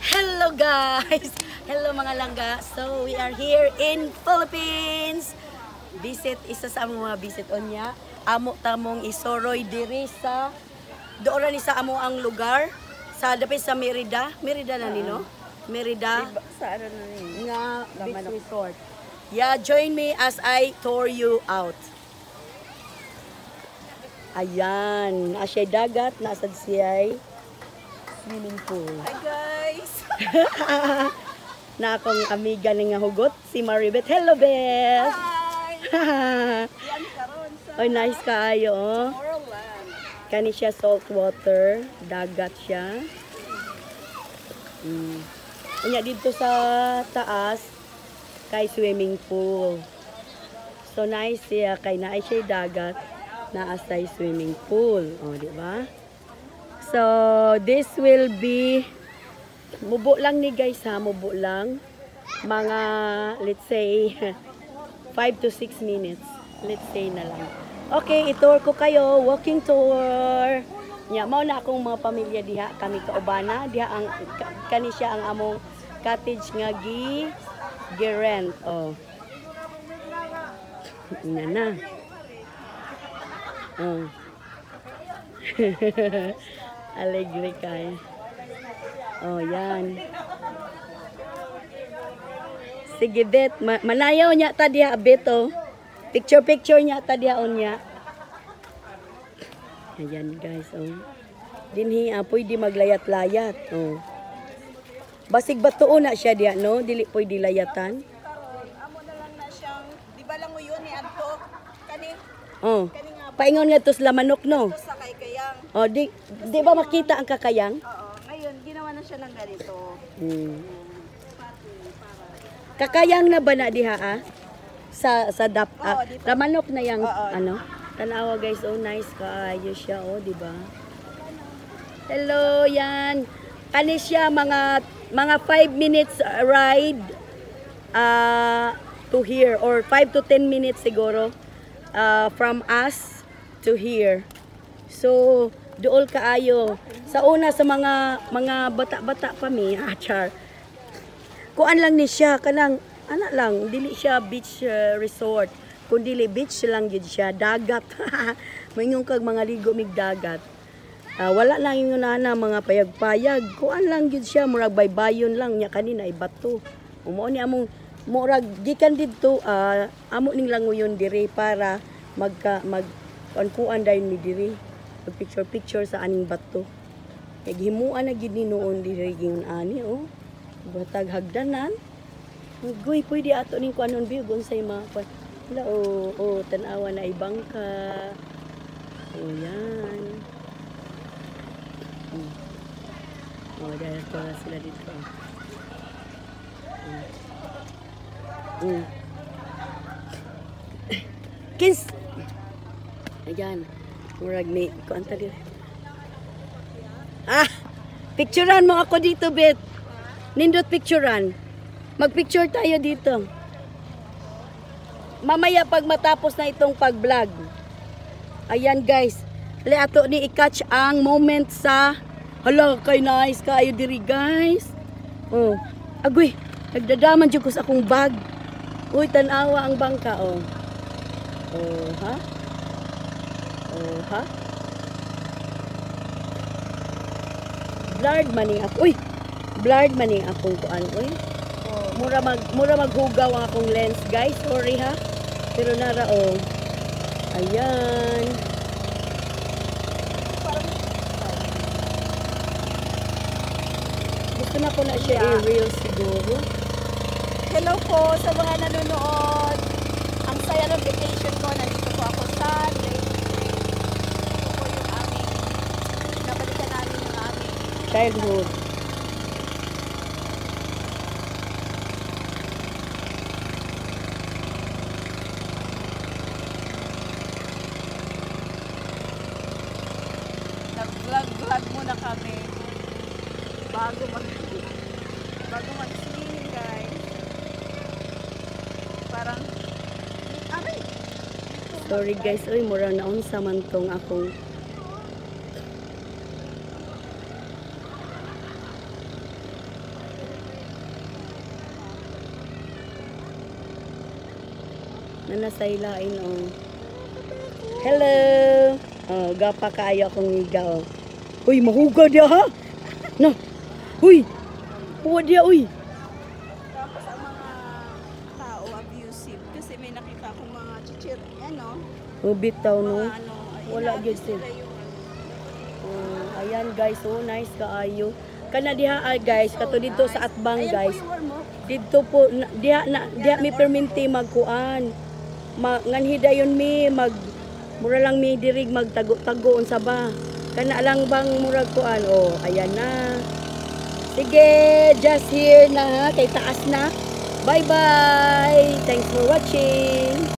Hello guys! Hello mga langga. So we are here in Philippines. Visit isa sa among mga visit onya. Amo tamong isoroy diri sa doon ni sa amo ang lugar sa dapit sa Merida. Merida na nino? Merida. Sa ano na rin? Nga beach resort. Yeah, join me as I tour you out. Ayan, asya dagat, nasa siya'y swimming pool. Hi guys! Na akong amiga nga hugot, si Maribeth. Hello, Beth! Hi! Yan karon sa Oy, nice kaayo, oh. Tomorrowland. Kani siya salt water, dagat siya. Unya dito sa taas, kay swimming pool. So nice siya, kay naay siya dagat, naasay swimming pool. O, di ba? So, this will be, mubo lang ni guys ha, mubo lang. Mga, let's say, 5 to 6 minutes. Let's say na lang. Okay, itour ko kayo, walking tour. Nya, mao na akong mga pamilya diha, kami kaubana. Diha ang, kani siya ang among cottage nga gi-rent. Oh. Ina na. Oh. Alegre kay. Oh, yan. Sige, Bet. Manayaw niya ta diha, Bet, oh. Picture niya ta diha niya. Ayan, guys, oh. Dinhi, pwede maglayat-layat, oh. Basig batuon na siya diha, no? Dili pwede layatan. Amo na lang na siyang, di ba lang mo yun ni Anto? Kani? Oh. Kani nga ba? Paingon nga tos lamanok, no? Ito sa kaykayang. Oh, di ba makita ang kakayang? Oo. Ngayon, ginawa na siya ng ganito. Kakayang na ba na diha, ah? Sa Oo, dito. lamanok na yang Oo. ano? Tanawa guys, oh nice kaayo siya, oh, di ba? Hello, yan. Kani siya mga 5 minutes ride to here or 5 to 10 minutes siguro from us to here. So, dool kaayo. Sa una sa mga bata-bata pa mi, char. Kuan lang ni siya kanang ana lang, dili siya beach resort. Kun dili beach lang gid siya, dagat. Moingon kag mga ligo mig dagat. Wala lang yung nana mga payag-payag. Kuan lang gid siya, murag baybayon lang nya kanina ay bato. Umo ni among murag gikan didto amo ning languyon diri para mag kuan dayon mi diri. Mag picture sa aning bato. Kay gihimuan na gid ni noon diri gingon ani, oh. Batag hagdanan. Goy, pwede ato ning kuanon biog unsay mga kuan. Wala, oh, tanawa na ibangka. Oh, yan. Oh, dahil pala sila dito. Kiss! Ayan. Murag may kuan ta dito. Picturean mo ako dito, Bet. Nindot picturean. Mag-picture tayo dito. Mamaya pag matapos na itong pag-vlog. Ayan guys. Hali ato ni i-catch ang moment sa hala kay nice kayo diri guys. Oh. Agoy, nagdadaman jud ko sa akong bag. Uy, tanawa ang bangka, oh. Oh, ha? Oh, ha? Blurred maning ako. Uy, blurred maning akong kuan, uy. Mura maghugaw ang akong lens, guys. Sorry ha. Pero nara, oh. Ayan. Gusto na ko na siya i-reel siguro. Hello po sa mga nanonood. Ang saya ng vacation ko. Nandito po ako sa Lake. Ito po yung aming nabalikan namin yung aming Childhood. nag-vlog muna kami bago mag-swimming guys. Parang aray. Sorry guys, uy, mura na unsa man tong akong Nanasay lain oh. Hello. Oh, gapa kaayo akong iga oh. Uy, mahuga dia ha. No. Uy. Huwag dia uy. Tapos ang mga tao abusive kasi may nakita akong mga chichir, ano, Bitaw no. mga ano, Wala gyud inaabis sila. nila yung Oh, ayan guys, so nice kaayo. Kana diha guys, kato dito sa Atbang guys. Ayan po yung warm Dito po diha mi perminti magkuan. Nganhi dayon mi mura lang mi dirig magtago-tago unsa ba. Kana lang bang murag kuan. Oh, ayan na. Sige, just here na ha, kay taas na. Bye-bye. Thanks for watching.